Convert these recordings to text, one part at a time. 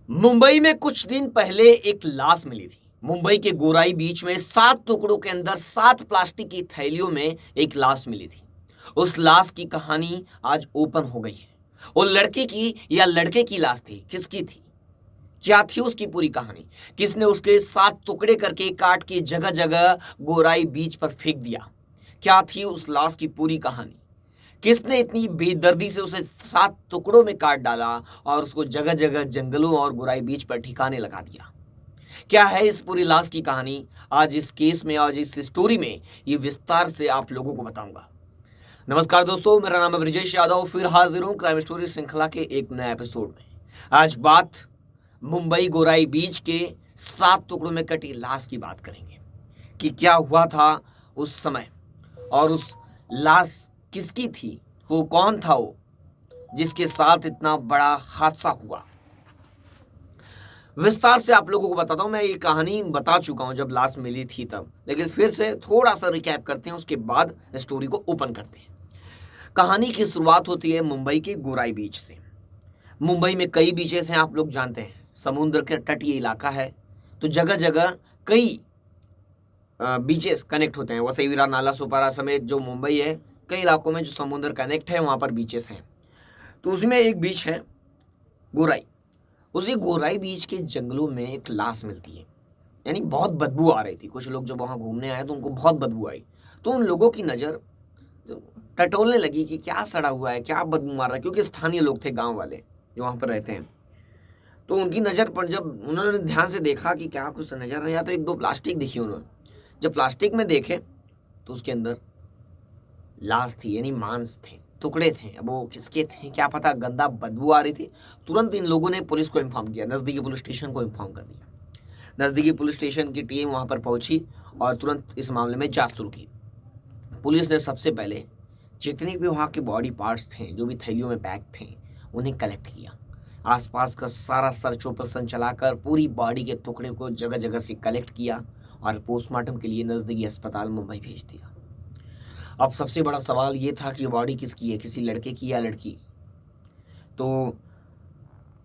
मुंबई में कुछ दिन पहले एक लाश मिली थी। मुंबई के गोराई बीच में 7 टुकड़ों के अंदर 7 प्लास्टिक की थैलियों में एक लाश मिली थी। उस लाश की कहानी आज ओपन हो गई है। वो लड़के की या लड़के की लाश थी, किसकी थी, क्या थी उसकी पूरी कहानी, किसने उसके 7 टुकड़े करके काट के जगह जगह गोराई बीच पर फेंक दिया, क्या थी उस लाश की पूरी कहानी, किसने इतनी बेदर्दी से उसे 7 टुकड़ों में काट डाला और उसको जगह जगह जंगलों और गुराई बीच पर ठिकाने लगा दिया। क्या है इस पूरी लाश की कहानी, आज इस केस में, आज इस स्टोरी में ये विस्तार से आप लोगों को बताऊंगा। नमस्कार दोस्तों, मेरा नाम है ब्रिजेश यादव, फिर हाजिर हूं क्राइम स्टोरी श्रृंखला के एक नए एपिसोड में। आज बात मुंबई गोराई बीच के 7 टुकड़ों में कटी लाश की बात करेंगे कि क्या हुआ था उस समय और उस लाश किसकी थी, वो कौन था वो जिसके साथ इतना बड़ा हादसा हुआ। विस्तार से आप लोगों को बताता हूं। मैं ये कहानी बता चुका हूं जब लाश मिली थी तब, लेकिन फिर से थोड़ा सा रिकैप करते हैं, उसके बाद स्टोरी को ओपन करते हैं। कहानी की शुरुआत होती है मुंबई के गोराई बीच से। मुंबई में कई बीचेस हैं, आप लोग जानते हैं, समुद्र के तटीय इलाका है, तो जगह जगह कई बीचेस कनेक्ट होते हैं। वसई विरार, नाला सोपारा समेत जो मुंबई है, कई इलाकों में जो समुद्र कनेक्ट है वहाँ पर बीचेस हैं। तो उसमें एक बीच है गोराई। उसी गोराई बीच के जंगलों में एक लाश मिलती है, यानी बहुत बदबू आ रही थी। कुछ लोग जब वहाँ घूमने आए तो उनको बहुत बदबू आई, तो उन लोगों की नज़र टटोलने लगी कि क्या सड़ा हुआ है, क्या बदबू मार रहा है, क्योंकि स्थानीय लोग थे, गाँव वाले जो वहाँ पर रहते हैं। तो उनकी नज़र पर जब उन्होंने ध्यान से देखा कि क्या कुछ नज़र नहीं आया, तो एक दो प्लास्टिक दिखी उन्होंने। जब प्लास्टिक में देखे तो उसके अंदर लाश थी, यानी मांस थे, टुकड़े थे। अब वो किसके थे क्या पता, गंदा बदबू आ रही थी। तुरंत इन लोगों ने पुलिस को इन्फॉर्म किया, नज़दीकी पुलिस स्टेशन को इन्फॉर्म कर दिया। नज़दीकी पुलिस स्टेशन की टीम वहाँ पर पहुँची और तुरंत इस मामले में जांच शुरू की। पुलिस ने सबसे पहले जितने भी वहाँ के बॉडी पार्ट्स थे, जो भी थैलियों में पैक थे, उन्हें कलेक्ट किया। आसपास का सारा सर्च ऑपरेशन चलाकर पूरी बॉडी के टुकड़े को जगह जगह से कलेक्ट किया और पोस्टमार्टम के लिए नज़दीकी अस्पताल मुंबई भेज दिया। अब सबसे बड़ा सवाल ये था कि बॉडी किसकी है, किसी लड़के की या लड़की। तो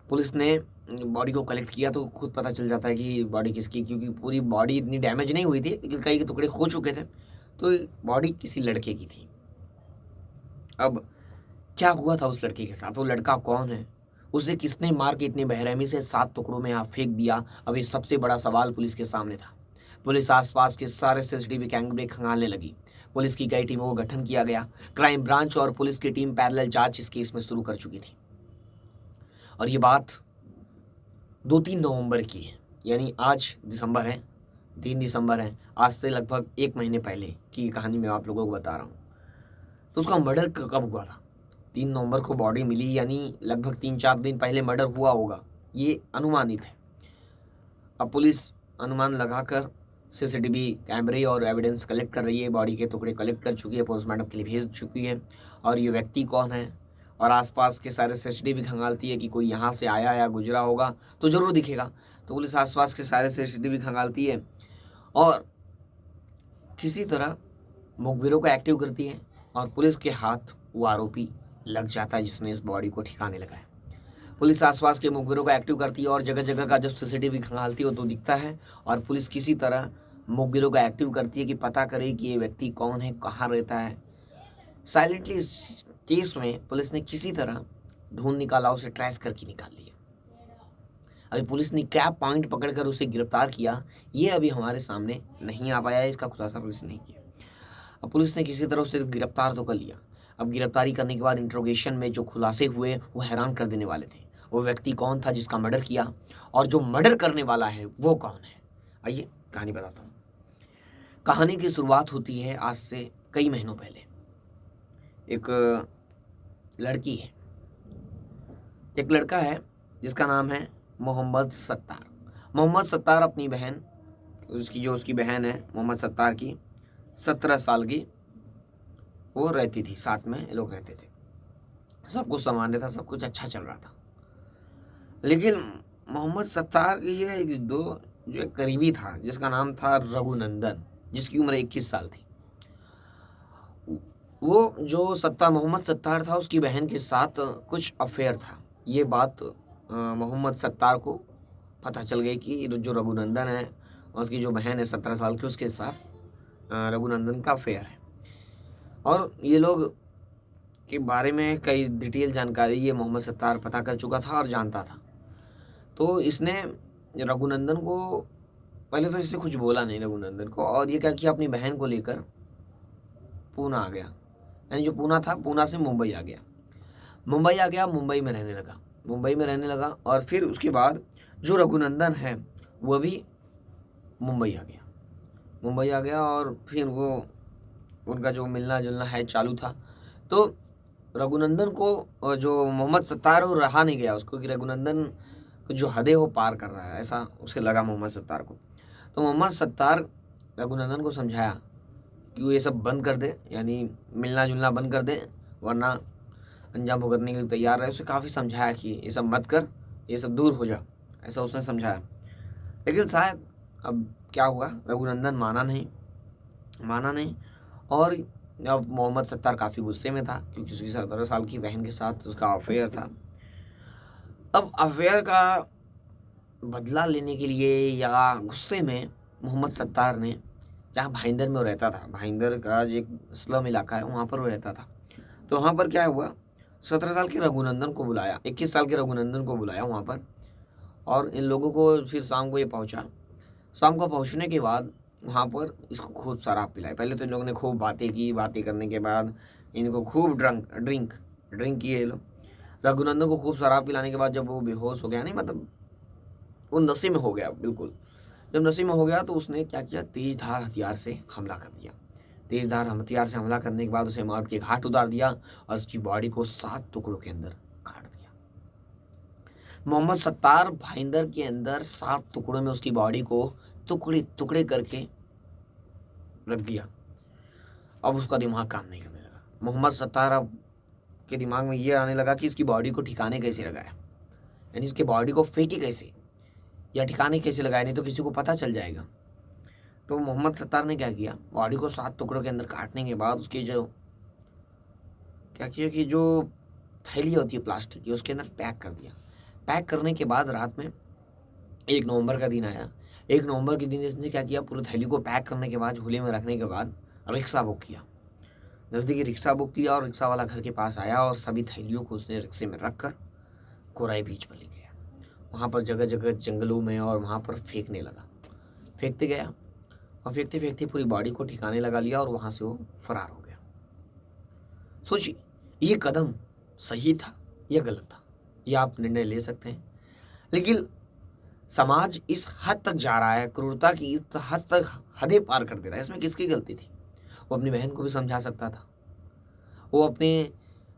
पुलिस ने बॉडी को कलेक्ट किया तो खुद पता चल जाता है कि बॉडी किसकी, क्योंकि पूरी बॉडी इतनी डैमेज नहीं हुई थी, लेकिन कई के टुकड़े हो चुके थे। तो बॉडी किसी लड़के की थी। अब क्या हुआ था उस लड़के के साथ, वो लड़का कौन है, उसे किसने मार के इतनी बेरहमी से 7 टुकड़ों में यहाँ फेंक दिया। अब ये सबसे बड़ा सवाल पुलिस के सामने था। पुलिस आसपास के सारे सीसीटीवी कैमरे खंगालने लगी। पुलिस की कई टीमों का गठन किया गया। क्राइम ब्रांच और पुलिस की टीम पैरेलल जांच इस केस में शुरू कर चुकी थी। और ये बात 2-3 नवंबर की है, यानी आज दिसंबर है, 3 दिसंबर है, आज से लगभग 1 महीने पहले की कहानी मैं आप लोगों को बता रहा हूँ। तो उसका मर्डर कब हुआ था? 3 नवंबर को बॉडी मिली, यानी लगभग 3-4 दिन पहले मर्डर हुआ होगा, ये अनुमानित है। अब पुलिस अनुमान लगाकर सीसीटीवी कैमरे और एविडेंस कलेक्ट कर रही है, बॉडी के टुकड़े कलेक्ट कर चुकी है, पोस्टमार्टम के लिए भेज चुकी है। और ये व्यक्ति कौन है, और आसपास के सारे सीसीटीवी खंगालती है कि कोई यहाँ से आया या गुजरा होगा तो ज़रूर दिखेगा। तो पुलिस आसपास के सारे सीसीटीवी खंगालती है और किसी तरह मुखबिरों को एक्टिव करती है, और पुलिस के हाथ वो आरोपी लग जाता है जिसने इस बॉडी को ठिकाने लगाया। पुलिस आसपास के मुखबिरों को एक्टिव करती है और जगह जगह का जब सीसीटीवी खंगालती हो तो दिखता है, और पुलिस किसी तरह मुखबिरों को एक्टिव करती है कि पता करे कि ये व्यक्ति कौन है, कहाँ रहता है। साइलेंटली इस केस में पुलिस ने किसी तरह ढूंढ निकाला, उसे ट्रेस करके निकाल लिया। अभी पुलिस ने क्या पॉइंट पकड़कर उसे गिरफ्तार किया, ये अभी हमारे सामने नहीं आ पाया है, इसका खुलासा पुलिस ने नहीं किया। अब पुलिस ने किसी तरह उसे गिरफ्तार तो कर लिया। अब गिरफ्तारी करने के बाद इंट्रोगेशन में जो खुलासे हुए वो हैरान कर देने वाले थे। वो व्यक्ति कौन था जिसका मर्डर किया, और जो मर्डर करने वाला है वो कौन है। आइए कहानी बताता हूँ। कहानी की शुरुआत होती है आज से कई महीनों पहले। एक लड़की है, एक लड़का है जिसका नाम है मोहम्मद सत्तार। मोहम्मद सत्तार अपनी बहन, उसकी बहन है मोहम्मद सत्तार की, 17 साल की, वो रहती थी, साथ में ये लोग रहते थे। सब कुछ सामान्य था, सब कुछ अच्छा चल रहा था। लेकिन मोहम्मद सत्तार की ये एक जो एक करीबी था जिसका नाम था रघुनंदन, जिसकी उम्र 21 साल थी। वो जो मोहम्मद सत्तार था, उसकी बहन के साथ कुछ अफेयर था। ये बात मोहम्मद सत्तार को पता चल गई कि जो रघुनंदन है और उसकी जो बहन है 17 साल की, उसके साथ रघुनंदन का अफेयर है। और ये लोग के बारे में कई डिटेल जानकारी ये मोहम्मद सत्तार पता कर चुका था और जानता था। तो इसने रघुनंदन को, पहले तो इससे कुछ बोला नहीं रघुनंदन को, और ये क्या किया, अपनी बहन को लेकर पूना आ गया। यानी जो पूना था, पूना से मुंबई आ गया। मुंबई में रहने लगा। और फिर उसके बाद जो रघुनंदन है वह भी मुंबई आ गया और फिर वो उनका जो मिलना जुलना है चालू था। तो रघुनंदन को जो मोहम्मद सत्तार वो रहा नहीं गया उसको कि रघुनंदन जो हदें वो पार कर रहा है, ऐसा उसे लगा मोहम्मद सत्तार को। तो मोहम्मद सत्तार रघुनंदन को समझाया कि वो ये सब बंद कर दे, यानी मिलना जुलना बंद कर दे, वरना अंजाम भुगतने के लिए तैयार रहे। उसे काफ़ी समझाया कि ये सब मत कर, ये सब दूर हो जा, ऐसा उसने समझाया। लेकिन शायद अब क्या हुआ, रघुनंदन माना नहीं। और अब मोहम्मद सत्तार काफ़ी गुस्से में था क्योंकि उसकी 17 साल की बहन के साथ उसका अफेयर था। अब अफेयर का बदला लेने के लिए या गुस्से में मोहम्मद सत्तार ने, जहाँ भाईंदर में वो रहता था, भाईंदर का जो एक स्लम इलाका है वहाँ पर वो रहता था, तो वहाँ पर क्या हुआ, 17 साल के रघुनंदन को बुलाया, 21 साल के रघुनंदन को बुलाया वहाँ पर। और इन लोगों को फिर शाम को ये पहुँचा। शाम को पहुँचने के बाद वहाँ पर इसको खूब शराब पिलाई। पहले तो इन लोगों ने खूब बातें करने के बाद इनको खूब ड्रिंक किए ये लोग। रघुनंदन को खूब शराब पिलाने के बाद जब वो बेहोश हो गया, नहीं मतलब वो नशे में हो गया बिल्कुल, जब नशे में हो गया तो उसने क्या किया, तेज़धार हथियार से हमला कर दिया। तेज़धार हथियार से हमला करने के बाद उसे मौत के घाट उतार दिया और उसकी बॉडी को 7 टुकड़ों के अंदर काट दिया। मोहम्मद सत्तार भाईंदर के अंदर 7 टुकड़ों में उसकी बॉडी को टुकड़े करके रख दिया। अब उसका दिमाग काम नहीं करने लगा। मोहम्मद सत्तार अब के दिमाग में ये आने लगा कि इसकी बॉडी को ठिकाने कैसे लगाया, यानी इसकी बॉडी को फेंके कैसे या ठिकाने कैसे लगाया, नहीं तो किसी को पता चल जाएगा। तो मोहम्मद सत्तार ने क्या किया, बॉडी को 7 टुकड़ों के अंदर काटने के बाद उसकी जो क्या किया कि जो थैली होती है प्लास्टिक की, उसके अंदर पैक कर दिया। पैक करने के बाद रात में 1 नवंबर का दिन आया। 1 नवंबर के दिन इसने क्या किया, पूरी थैली को पैक करने के बाद झूले में रखने के बाद रिक्शा बुक किया, नज़दीकी रिक्शा बुक किया और रिक्शा वाला घर के पास आया और सभी थैलियों को उसने रिक्शे में रख कर कोराई बीच पर ले गया। वहाँ पर जगह जगह जंगलों में और वहाँ पर फेंकते गया और फेंकते पूरी बॉडी को ठिकाने लगा लिया और वहाँ से वो फरार हो गया। सोचिए, ये कदम सही था या गलत था, ये आप निर्णय ले सकते हैं। लेकिन समाज इस हद तक जा रहा है, क्रूरता की इस हद तक हदें पार कर दे रहा है, इसमें किसकी गलती थी? वो अपनी बहन को भी समझा सकता था। वो अपने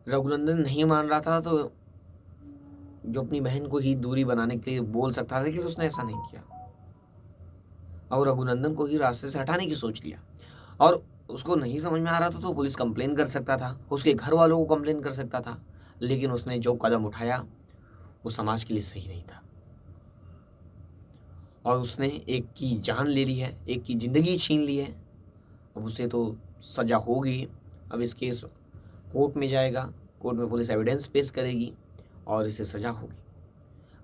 रघुनंदन नहीं मान रहा था तो जो अपनी बहन को ही दूरी बनाने के लिए बोल सकता था, लेकिन उसने ऐसा नहीं किया और रघुनंदन को ही रास्ते से हटाने की सोच लिया। और उसको नहीं समझ में आ रहा था तो पुलिस कंप्लेन कर सकता था, उसके घर वालों को कंप्लेन कर सकता था, लेकिन उसने जो कदम उठाया वो समाज के लिए सही नहीं था और उसने एक की जान ले ली है, एक की ज़िंदगी छीन ली है। अब उसे तो सज़ा होगी। अब इस केस कोर्ट में जाएगा, कोर्ट में पुलिस एविडेंस पेश करेगी और इसे सज़ा होगी।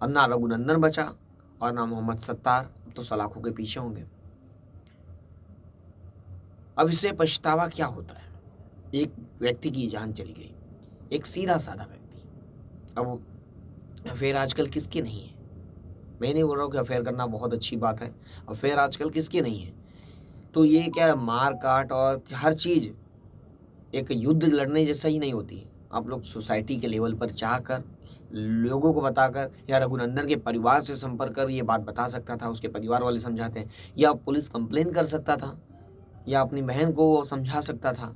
अब ना रघुनंदन बचा और ना मोहम्मद सत्तार, तो सलाखों के पीछे होंगे। अब इससे पछतावा क्या होता है? एक व्यक्ति की जान चली गई, एक सीधा साधा व्यक्ति। अब अफेयर आजकल किसके नहीं है? मैं नहीं बोल रहा हूँ कि अफेयर करना बहुत अच्छी बात है, अफेयर आजकल किसके नहीं है। तो ये क्या मार काट और हर चीज़ एक युद्ध लड़ने जैसा ही नहीं होती। आप लोग सोसाइटी के लेवल पर जाकर लोगों को बताकर, या रघुनंदन के परिवार से संपर्क कर ये बात बता सकता था, उसके परिवार वाले समझाते हैं, या पुलिस कंप्लेन कर सकता था, या अपनी बहन को वो समझा सकता था।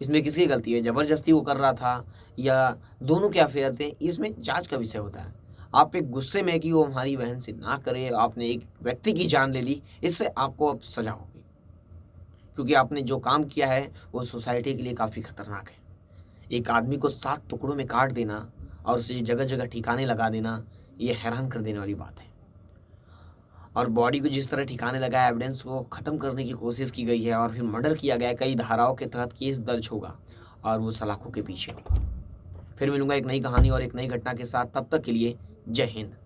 इसमें किसकी गलती है? ज़बरदस्ती वो कर रहा था या दोनों के अफेयर थे? इसमें जांच का विषय होता है। आप एक गुस्से में कि वो हमारी बहन से ना करे, आपने एक व्यक्ति की जान ले ली, इससे आपको अब सज़ा होगी, क्योंकि आपने जो काम किया है वो सोसाइटी के लिए काफ़ी खतरनाक है। एक आदमी को 7 टुकड़ों में काट देना और उसे जगह जगह ठिकाने लगा देना, ये हैरान कर देने वाली बात है। और बॉडी को जिस तरह ठिकाने लगाया, एविडेंस को ख़त्म करने की कोशिश की गई है और फिर मर्डर किया गया है, कई धाराओं के तहत केस दर्ज होगा और वो सलाखों के पीछे होगा। फिर मिलूंगा एक नई कहानी और एक नई घटना के साथ, तब तक के लिए जय हिंद।